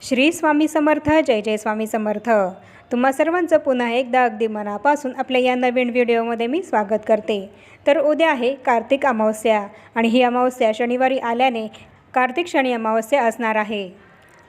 श्री स्वामी समर्थ. जय जय स्वामी समर्थ. तुम्हा सर्वांचं पुन्हा एकदा अगदी मनापासून आपल्या या नवीन व्हिडिओमध्ये मी स्वागत करते. तर उद्या आहे कार्तिक अमावस्या आणि ही अमावस्या शनिवारी आल्याने कार्तिक शनी अमावस्या असणार आहे.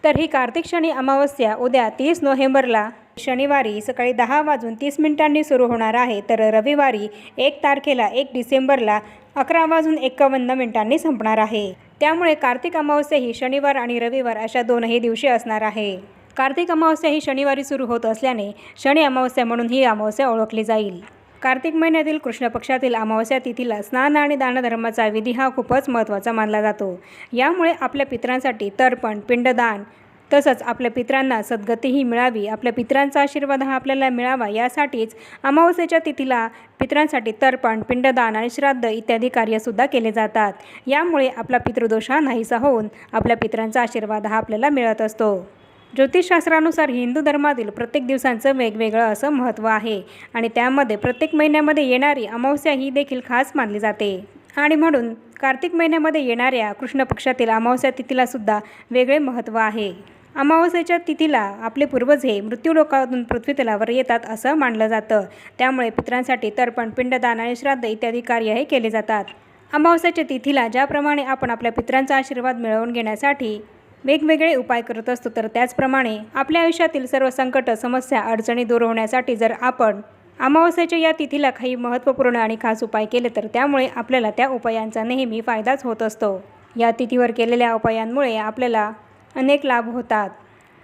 तर ही कार्तिक शनी अमावस्या उद्या 30 नोव्हेंबरला शनिवारी सकाळी 10:30 सुरू होणार आहे. तर रविवारी 1 तारखेला 1 डिसेंबरला 11:51 संपणार आहे. त्यामुळे कार्तिक अमावस्या ही शनिवार आणि रविवार अशा दोनही दिवशी असणार आहे. कार्तिक अमावस्या ही शनिवारी सुरू होत असल्याने शनी अमावस्या म्हणून ही अमावस्या ओळखली जाईल. कार्तिक महिन्यातील कृष्ण पक्षातील अमावस्या तिथीला स्नान आणि दानधर्माचा विधी हा खूपच महत्त्वाचा मानला जातो. यामुळे आपल्या पितरांसाठी तर्पण, पिंडदान तसंच आपल्या पितरांना सद्गतीही मिळावी, आपल्या पितरांचा आशीर्वाद हा आपल्याला मिळावा यासाठीच अमावस्येच्या तिथीला पितरांसाठी तर्पण, पिंडदान आणि श्राद्ध इत्यादी कार्यसुद्धा केले जातात. यामुळे आपला पितृदोष हा नाहीसा होऊन आपल्या पितरांचा आशीर्वाद हा आपल्याला मिळत असतो. ज्योतिषशास्त्रानुसार हिंदू धर्मातील प्रत्येक दिवसांचं वेगवेगळं असं महत्त्व आहे आणि त्यामध्ये प्रत्येक महिन्यामध्ये येणारी अमावस्या ही देखील खास मानली जाते. आणि म्हणून कार्तिक महिन्यामध्ये येणाऱ्या कृष्ण पक्षातील अमावस्या तिथीलासुद्धा वेगळे महत्त्व आहे. अमावस्येच्या तिथीला आपले पूर्वज हे मृत्यूलोकातून पृथ्वी तलावर येतात असं मानलं जातं. त्यामुळे पितरांसाठी तर्पण, पिंडदान आणि श्राद्ध इत्यादी कार्य हे केले जातात. अमावस्येच्या तिथीला ज्याप्रमाणे आपण आपल्या पितरांचा आशीर्वाद मिळवून घेण्यासाठी वेगवेगळे उपाय करत असतो, तर त्याचप्रमाणे आपल्या आयुष्यातील सर्व संकट, समस्या, अडचणी दूर होण्यासाठी जर आपण अमावस्येच्या या तिथीला काही महत्त्वपूर्ण आणि खास उपाय केले तर त्यामुळे आपल्याला त्या उपायांचा नेहमी फायदाच होत असतो. या तिथीवर केलेल्या उपायांमुळे आपल्याला अनेक लाभ होतात,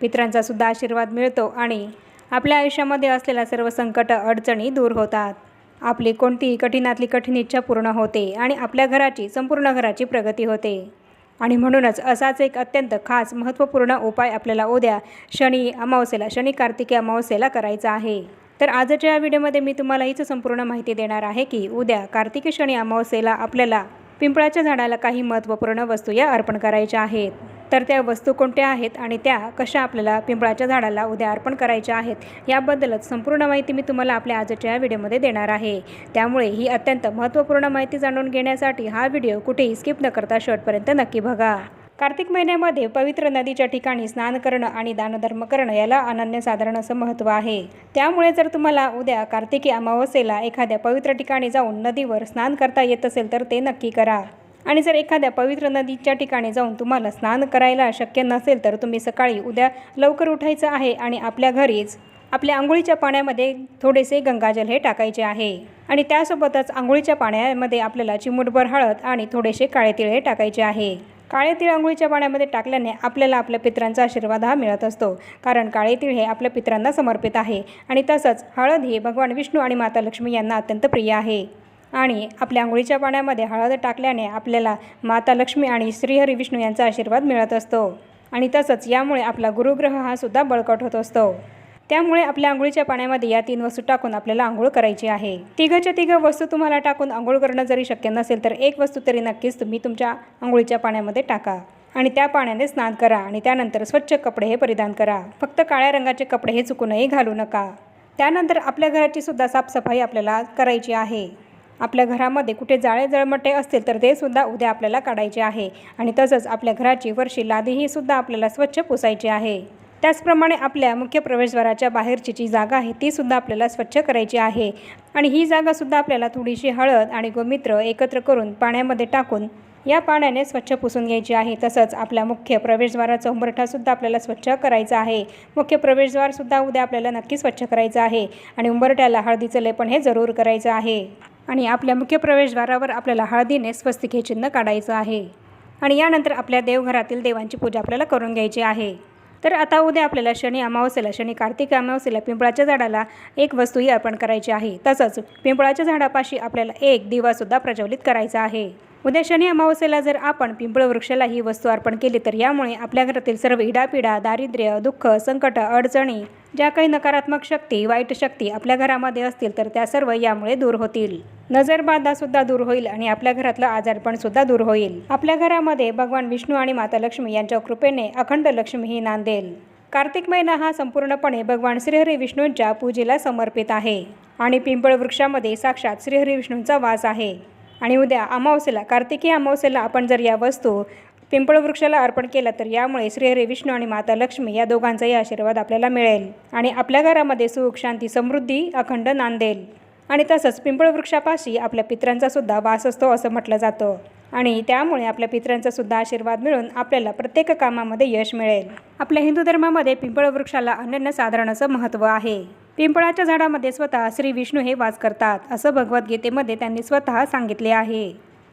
पितरांचा सुद्धा आशीर्वाद मिळतो आणि आपल्या आयुष्यामध्ये असलेल्या सर्व संकट, अडचणी दूर होतात. आपली कोणतीही कठीणातली कठीण इच्छा पूर्ण होते आणि आपल्या घराची, संपूर्ण घराची प्रगती होते. आणि म्हणूनच असाच एक अत्यंत खास महत्त्वपूर्ण उपाय आपल्याला उद्या शनी अमावस्येला, शनी कार्तिकी अमावस्येला करायचा आहे. तर आजच्या या व्हिडिओमध्ये मी तुम्हाला हीच संपूर्ण माहिती देणार आहे की उद्या कार्तिकी शनी अमावस्येला आपल्याला पिंपळाच्या झाडाला काही महत्त्वपूर्ण वस्तू या अर्पण करायच्या आहेत. तर त्या वस्तू कोणत्या आहेत आणि त्या कशा आपल्याला पिंपळाच्या झाडाला उद्या अर्पण करायच्या आहेत याबद्दलच संपूर्ण माहिती मी तुम्हाला आपल्या आजच्या या व्हिडिओमध्ये देणार आहे. त्यामुळे ही अत्यंत महत्त्वपूर्ण माहिती जाणून घेण्यासाठी हा व्हिडिओ कुठेही स्किप न करता शेवटपर्यंत नक्की बघा. कार्तिक महिन्यामध्ये पवित्र नदीच्या ठिकाणी स्नान करणं आणि दानधर्म करणं याला अनन्यसाधारण असं महत्त्व आहे. त्यामुळे जर तुम्हाला उद्या कार्तिकी अमावस्येला एखाद्या पवित्र ठिकाणी जाऊन नदीवर स्नान करता येत असेल तर ते नक्की करा. आणि जर एखाद्या पवित्र नदीच्या ठिकाणी जाऊन तुम्हाला स्नान करायला शक्य नसेल तर तुम्ही सकाळी उद्या लवकर उठायचं आहे आणि आपल्या घरीच आपल्या आंघोळीच्या पाण्यामध्ये थोडेसे गंगाजल हे टाकायचे आहे. आणि त्यासोबतच आंघोळीच्या पाण्यामध्ये आपल्याला चिमूटभर हळद आणि थोडेसे काळे तीळ हे टाकायचे आहे. काळे तीळ आंघोळीच्या पाण्यामध्ये टाकल्याने आपल्याला आपल्या पितरांचा आशीर्वाद हा मिळत असतो, कारण काळे तीळ हे आपल्या पितरांना समर्पित आहे. आणि तसंच हळद ही भगवान विष्णू आणि माता लक्ष्मी यांना अत्यंत प्रिय आहे. आणि आपल्या आंघोळीच्या पाण्यामध्ये हळद टाकल्याने आपल्याला माता लक्ष्मी आणि श्रीहरी विष्णू यांचा आशीर्वाद मिळत असतो. आणि तसंच यामुळे आपला गुरुग्रह हा सुद्धा बळकट होत असतो. त्यामुळे आपल्या आंघोळीच्या पाण्यामध्ये या 3 वस्तू टाकून आपल्याला आंघोळ करायची आहे. तिघच्या तिघ वस्तू तुम्हाला टाकून आंघोळ करणं जरी शक्य नसेल तर एक वस्तू तरी नक्कीच तुम्ही तुमच्या आंघोळीच्या पाण्यामध्ये टाका आणि त्या पाण्याने स्नान करा. आणि त्यानंतर स्वच्छ कपडे हे परिधान करा. फक्त काळ्या रंगाचे कपडे हे चुकूनही घालू नका. त्यानंतर आपल्या घराची सुद्धा साफसफाई आपल्याला करायची आहे. आपल्या घरामध्ये कुठे जाळे जळमटे असतील तर ते सुद्धा उद्या आपल्याला काढायचे आहे. आणि तसंच आपल्या घराची वरची लादी ही सुद्धा आपल्याला स्वच्छ पुसायची आहे. त्याचप्रमाणे आपल्या मुख्य प्रवेशद्वाराच्या बाहेरची जी जागा आहे ती सुद्धा आपल्याला स्वच्छ करायची आहे. आणि ही जागासुद्धा आपल्याला थोडीशी हळद आणि गोमित्र एकत्र करून पाण्यामध्ये टाकून या पाण्याने स्वच्छ पुसून घ्यायची आहे. तसंच आपल्या मुख्य प्रवेशद्वाराचा उंबरठासुद्धा आपल्याला स्वच्छ करायचा आहे. मुख्य प्रवेशद्वारसुद्धा उद्या आपल्याला नक्की स्वच्छ करायचं आहे. आणि उंबरठ्याला हळदीचं लेपन हे जरूर करायचं आहे. आणि आपल्या मुख्य प्रवेशद्वारावर आपल्याला हळदीने स्वस्तिक हे चिन्ह काढायचं आहे. आणि यानंतर आपल्या देवघरातील देवांची पूजा आपल्याला करून घ्यायची आहे. तर आता उद्या आपल्याला शनी अमावस्येला, शनी कार्तिक अमावस्येला पिंपळाच्या झाडाला एक वस्तूही अर्पण करायची आहे. तसंच पिंपळाच्या झाडापाशी आपल्याला एक दिवासुद्धा प्रज्वलित करायचा आहे. उद्या शनी अमावस्येला जर आपण पिंपळ वृक्षाला ही वस्तू अर्पण केली तर यामुळे आपल्या घरातील सर्व इडापिडा, दारिद्र्य, दुःख, संकट, अडचणी, ज्या काही नकारात्मक शक्ती, वाईट शक्ती आपल्या घरामध्ये असतील तर त्या सर्व यामुळे दूर होतील. नजरबाधासुद्धा दूर होईल आणि आपल्या घरातलं आजारपणसुद्धा दूर होईल. आपल्या घरामध्ये भगवान विष्णू आणि माता लक्ष्मी यांच्या कृपेने अखंड लक्ष्मी ही नांदेल. कार्तिक महिना हा संपूर्णपणे भगवान श्रीहरी विष्णूंच्या पूजेला समर्पित आहे आणि पिंपळ वृक्षामध्ये साक्षात श्रीहरी विष्णूंचा वास आहे. आणि उद्या अमावस्येला, कार्तिकी अमावस्येला आपण जर या वस्तू पिंपळ वृक्षाला अर्पण केलं तर यामुळे श्रीहरी विष्णू आणि माता लक्ष्मी या दोघांचाही आशीर्वाद आपल्याला मिळेल आणि आपल्या घरामध्ये सुख, शांती, समृद्धी अखंड नांदेल. आणि तसंच पिंपळ वृक्षापाशी आपल्या पितरांचा सुद्धा वास असतो असं म्हटलं जातं आणि त्यामुळे आपल्या पितरांचा सुद्धा आशीर्वाद मिळून आपल्याला प्रत्येक कामामध्ये यश मिळेल. आपल्या हिंदू धर्मामध्ये पिंपळ वृक्षाला अनन्यसाधारण असं महत्त्व आहे. पिंपळाच्या झाडामध्ये स्वतः श्री विष्णू हे वास करतात असं भगवद्गीतेमध्ये त्यांनी स्वतः सांगितले आहे.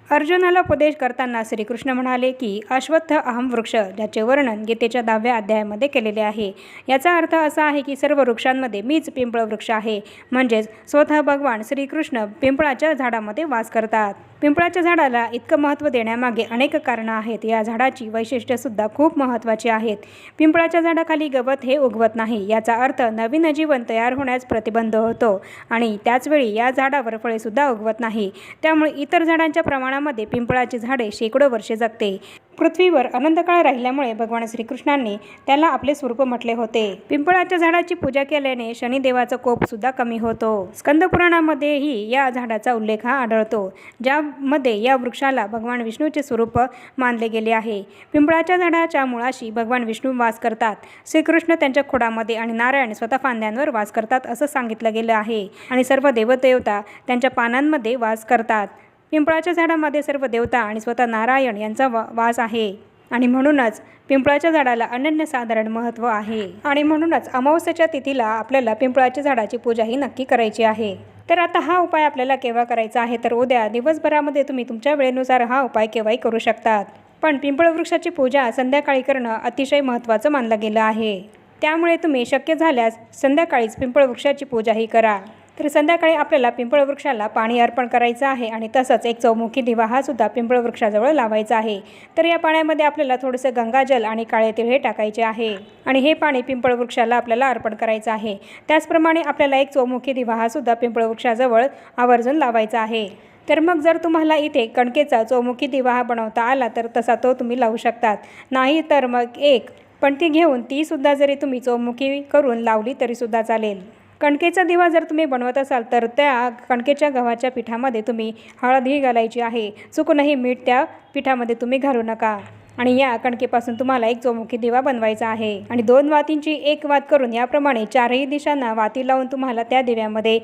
अर्जुनाला उपदेश करताना श्रीकृष्ण म्हणाले की अश्वत्थ अहम वृक्ष, ज्याचे वर्णन गीतेच्या 10व्या अध्यायामध्ये केलेले आहे. याचा अर्थ असा आहे की सर्व वृक्षांमध्ये मीच पिंपळ वृक्ष आहे. म्हणजेच स्वतः भगवान श्रीकृष्ण पिंपळाच्या झाडामध्ये वास करतात. पिंपळाच्या झाडाला इतकं महत्त्व देण्यामागे अनेक कारणं आहेत. या झाडाची वैशिष्ट्यसुद्धा खूप महत्त्वाची आहेत. पिंपळाच्या झाडाखाली गवत हे उगवत नाही. याचा अर्थ नवीन जीवन तयार होण्यास प्रतिबंध होतो आणि त्याचवेळी या झाडावर फळेसुद्धा उगवत नाही. त्यामुळे इतर झाडांच्या प्रमाणामध्ये पिंपळाचे झाडे शेकडो वर्षे जगते. पृथ्वीवर अनंत काळ राहिल्यामुळे भगवान श्रीकृष्णांनी त्याला आपले स्वरूप म्हटले होते. पिंपळाच्या झाडाची पूजा केल्याने शनिदेवाचा कोपसुद्धा कमी होतो. स्कंदपुराणामध्येही या झाडाचा उल्लेख आढळतो, ज्यामध्ये या वृक्षाला भगवान विष्णूचे स्वरूप मानले गेले आहे. पिंपळाच्या झाडाच्या मुळाशी भगवान विष्णू वास करतात. श्रीकृष्ण त्यांच्या खोडामध्ये आणि नारायण स्वतः फांद्यांवर वास करतात असं सांगितलं गेलं आहे आणि सर्व देवदेवता त्यांच्या पानांमध्ये वास करतात. पिंपळाच्या झाडामध्ये सर्व देवता आणि स्वतः नारायण यांचा वास आहे आणि म्हणूनच पिंपळाच्या झाडाला अनन्यसाधारण महत्त्व आहे आणि म्हणूनच अमावस्येच्या तिथीला आपल्याला पिंपळाच्या झाडाची पूजाही नक्की करायची आहे. तर आता हा उपाय आपल्याला केव्हा करायचा आहे, तर उद्या दिवसभरामध्ये तुम्ही तुमच्या वेळेनुसार हा उपाय केव्हाही करू शकतात. पण पिंपळ वृक्षाची पूजा संध्याकाळी करणं अतिशय महत्त्वाचं मानलं गेलं आहे. त्यामुळे तुम्ही शक्य झाल्यास संध्याकाळीच पिंपळ वृक्षाची पूजाही करा. तर संध्याकाळी आपल्याला पिंपळ वृक्षाला पाणी अर्पण करायचं आहे आणि तसंच एक चौमुखी दिवा हा सुद्धा पिंपळ वृक्षाजवळ लावायचा आहे. तर या पाण्यामध्ये आपल्याला थोडंसं गंगाजल आणि काळे तीळ हे टाकायचे आहे आणि हे पाणी पिंपळ वृक्षाला आपल्याला अर्पण करायचं आहे. त्याचप्रमाणे आपल्याला एक चौमुखी दिवा हा सुद्धा पिंपळ वृक्षाजवळ आवर्जून लावायचा आहे. तर मग जर तुम्हाला इथे कणकेचा चौमुखी दिवा हा बनवता आला तर तसा तो तुम्ही लावू शकतात. नाही तर मग एक पणती घेऊन तीसुद्धा जरी तुम्ही चौमुखी करून लावली तरीसुद्धा चालेल. कणकेचा दिवा जर तुम्ही बनवत असाल तर त्या कणकेच्या गव्हाच्या पिठामध्ये तुम्ही हळदही घालायची आहे. चुकूनही मीठ त्या पिठामध्ये तुम्ही घालू नका आणि या कणकेपासून तुम्हाला एक चौमुखी दिवा बनवायचा आहे आणि 2 वातींची एक वात करून याप्रमाणे 4ही दिशांना वाती लावून तुम्हाला त्या दिव्यामध्ये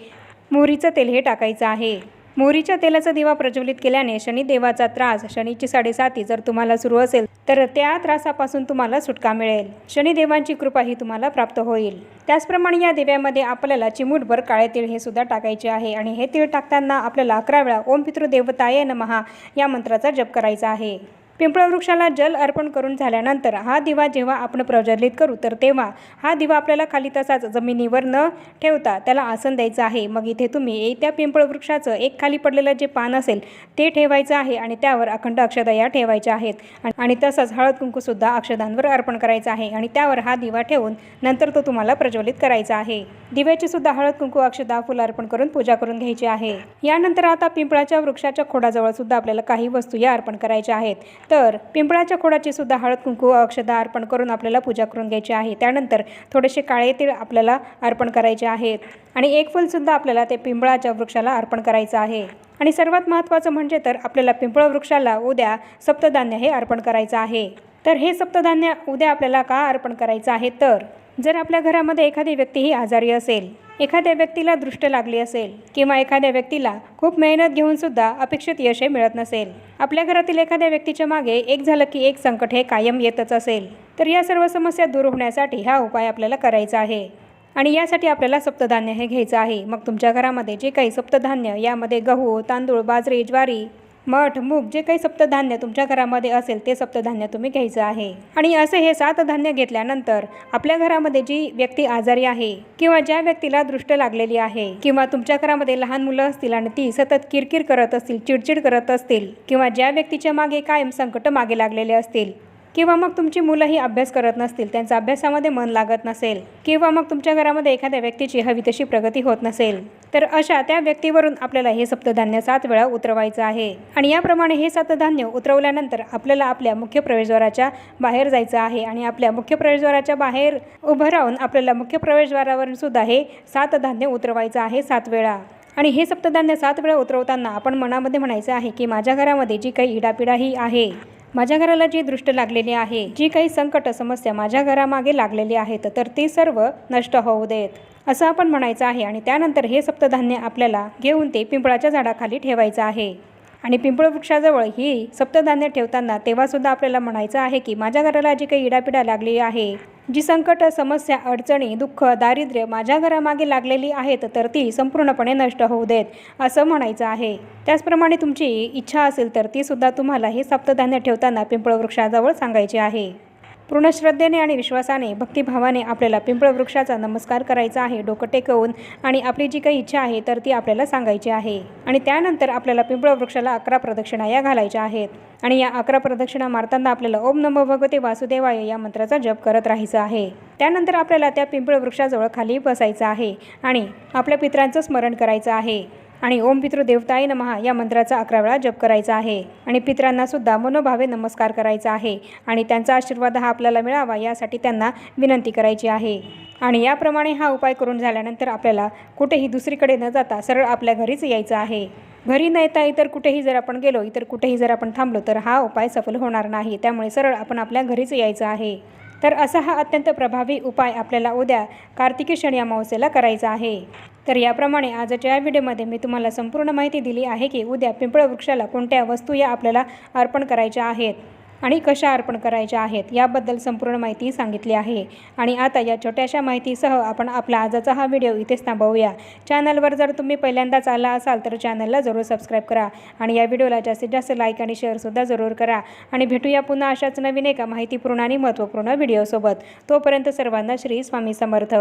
मोहरीचं तेल हे टाकायचं आहे. मोहरीच्या तेलाचा दिवा प्रज्वलित केल्याने शनिदेवाचा त्रास, शनीची 7.5 जर तुम्हाला सुरू असेल तर त्या त्रासापासून तुम्हाला सुटका मिळेल. शनिदेवांची कृपाही तुम्हाला प्राप्त होईल. त्याचप्रमाणे या दिव्यामध्ये आपल्याला चिमूटभर काळे तीळ हे सुद्धा टाकायचे आहे आणि हे तीळ टाकताना आपल्याला 11 वेळा ओम पितृदेवताय नमः या मंत्राचा जप करायचा आहे. पिंपळ वृक्षाला जल अर्पण करून झाल्यानंतर हा दिवा जेव्हा आपण प्रज्वलित करू तर तेव्हा हा दिवा आपल्याला खाली तसाच जमिनीवर न ठेवता त्याला आसन द्यायचं आहे. मग इथे तुम्ही त्या पिंपळ वृक्षाचं एक खाली पडलेलं जे पान असेल ते ठेवायचं आहे आणि त्यावर अखंड अक्षदया ठेवायच्या आहेत आणि तसंच हळद कुंकूसुद्धा अक्षदांवर अर्पण करायचं आहे आणि त्यावर हा दिवा ठेवून नंतर तो तुम्हाला प्रज्वलित करायचा आहे. दिव्याची सुद्धा हळद कुंकू, अक्षदा, फुल अर्पण करून पूजा करून घ्यायची आहे. यानंतर आता पिंपळाच्या वृक्षाच्या खोडाजवळ सुद्धा आपल्याला काही वस्तू या अर्पण करायच्या आहेत. तर पिंपळाच्या खोडाची सुद्धा हळद कुंकू, अक्षदा अर्पण करून आपल्याला पूजा करून घ्यायची आहे. त्यानंतर थोडेसे काळे तीळ आपल्याला अर्पण करायचे आहेत आणि एक फुलसुद्धा आपल्याला ते पिंपळाच्या वृक्षाला अर्पण करायचं आहे. आणि सर्वात महत्त्वाचं म्हणजे तर आपल्याला पिंपळ वृक्षाला उद्या सप्तधान्य हे अर्पण करायचं आहे. तर हे सप्तधान्य उद्या आपल्याला का अर्पण करायचं आहे, तर जर आपल्या घरामध्ये एखादी व्यक्ती ही आजारी असेल, एखाद्या व्यक्तीला दृष्ट लागली असेल किंवा एखाद्या व्यक्तीला खूप मेहनत घेऊन सुद्धा अपेक्षित यश हे मिळत नसेल, आपल्या घरातील एखाद्या व्यक्तीच्या मागे एक झालं की एक संकट हे कायम येतच असेल, तर या सर्व समस्या दूर होण्यासाठी हा उपाय आपल्याला करायचा आहे. आणि यासाठी आपल्याला सप्तधान्य हे घ्यायचं आहे. मग तुमच्या घरामध्ये जे काही सप्तधान्य, यामध्ये गहू, तांदूळ, बाजरी, ज्वारी, मठ, मूग जे काही सप्तधान्य तुमच्या घरामध्ये असेल ते सप्तधान्य तुम्ही घ्यायचं आहे. आणि असे हे 7 धान्य घेतल्यानंतर आपल्या घरामध्ये जी व्यक्ती आजारी आहे किंवा ज्या व्यक्तीला दृष्ट लागलेली आहे किंवा तुमच्या घरामध्ये लहान मुलं असतील आणि ती सतत किरकिर करत असतील, चिडचिड करत असतील किंवा ज्या व्यक्तीच्या मागे कायम संकट मागे लागलेले असतील किंवा मग तुमची मुलंही अभ्यास करत नसतील, त्यांचा अभ्यासामध्ये मन लागत नसेल किंवा मग तुमच्या घरामध्ये एखाद्या व्यक्तीची हवी तशी प्रगती होत नसेल, तर अशा त्या व्यक्तीवरून आपल्याला हे सप्तधान्य 7 वेळा उतरवायचं आहे. आणि याप्रमाणे हे सप्तधान्य उतरवल्यानंतर आपल्याला आपल्या मुख्य प्रवेशद्वाराच्या बाहेर जायचं आहे आणि आपल्या मुख्य प्रवेशद्वाराच्या बाहेर उभं राहून आपल्याला मुख्य प्रवेशद्वारावरून सुद्धा हे 7 धान्य उतरवायचं आहे 7 वेळा. आणि हे सप्तधान्य 7 वेळा उतरवताना आपण मनामध्ये म्हणायचं आहे की माझ्या घरामध्ये जी काही इडापिडा ही आहे, माझ्या घराला जी दृष्ट लागलेली आहे, जी काही संकट समस्या माझ्या घरामागे लागलेली आहेत, तर ती सर्व नष्ट होऊ देत, असं आपण म्हणायचं आहे. आणि त्यानंतर हे सप्तधान्य आपल्याला घेऊन ते पिंपळाच्या झाडाखाली ठेवायचं आहे. आणि पिंपळ वृक्षाजवळ ही सप्तधान्य ठेवताना तेव्हासुद्धा आपल्याला म्हणायचं आहे की माझ्या घराला जी काही इडापिडा लागली आहे, जी संकट समस्या अडचणी दुःख दारिद्र्य माझ्या घरामागे लागलेली आहेत, तर ती संपूर्णपणे नष्ट होऊ देत, असं म्हणायचं आहे. त्याचप्रमाणे तुमची इच्छा असेल तर तीसुद्धा तुम्हाला हे सप्तधान्य ठेवताना पिंपळ वृक्षाजवळ सांगायचे आहे. पूर्ण श्रद्धेने आणि विश्वासाने भक्तिभावाने आपल्याला पिंपळ वृक्षाचा नमस्कार करायचा आहे, डोकं टेकवून. आणि आपली जी काही इच्छा आहे तर ती आपल्याला सांगायची आहे. आणि त्यानंतर आपल्याला पिंपळ वृक्षाला 11 प्रदक्षिणा या घालायच्या आहेत. आणि या 11 प्रदक्षिणा मारताना आपल्याला ओम नमो भगवते वासुदेवाय या मंत्राचा जप करत राहायचं आहे. त्यानंतर आपल्याला त्या पिंपळ वृक्षाजवळ खाली बसायचं आहे आणि आपल्या पितरांचं स्मरण करायचं आहे. आणि ओम पितृदेवताय नमः या मंत्राचा 11 वेळा जप करायचा आहे. आणि पितरांना सुद्धा मनोभावे नमस्कार करायचा आहे. आणि त्यांचा आशीर्वाद हा आपल्याला मिळावा यासाठी त्यांना विनंती करायची आहे. आणि याप्रमाणे हा उपाय करून झाल्यानंतर आपल्याला कुठेही दुसरीकडे न जाता सरळ आपल्या घरीच यायचं आहे. घरी न येता इतर कुठेही जर आपण गेलो, इतर कुठेही जर आपण थांबलो तर हा उपाय सफल होणार नाही. त्यामुळे सरळ आपण आपल्या घरीच यायचं आहे. तर असा हा अत्यंत प्रभावी उपाय आपल्याला उद्या कार्तिकी शनी अमावस्येला करायचा आहे. तर याप्रमाणे आजच्या या व्हिडिओमध्ये मी तुम्हाला संपूर्ण माहिती दिली आहे की उद्या पिंपळ वृक्षाला कोणत्या वस्तू या आपल्याला अर्पण करायच्या आहेत आणि कशा अर्पण करायच्या आहेत याबद्दल संपूर्ण माहिती सांगितली आहे. आणि आता या छोट्याशा माहितीसह आपण आपला आजचा हा व्हिडिओ इथेच थांबवूया. चॅनलवर जर तुम्ही पहिल्यांदाच आला असाल तर चॅनलला जरूर सबस्क्राईब करा आणि या व्हिडिओला जास्तीत जास्त लाईक आणि शेअरसुद्धा जरूर करा. आणि भेटूया पुन्हा अशाच नवीन एका माहितीपूर्ण आणि महत्त्वपूर्ण व्हिडिओसोबत. तोपर्यंत सर्वांना श्री स्वामी समर्थ.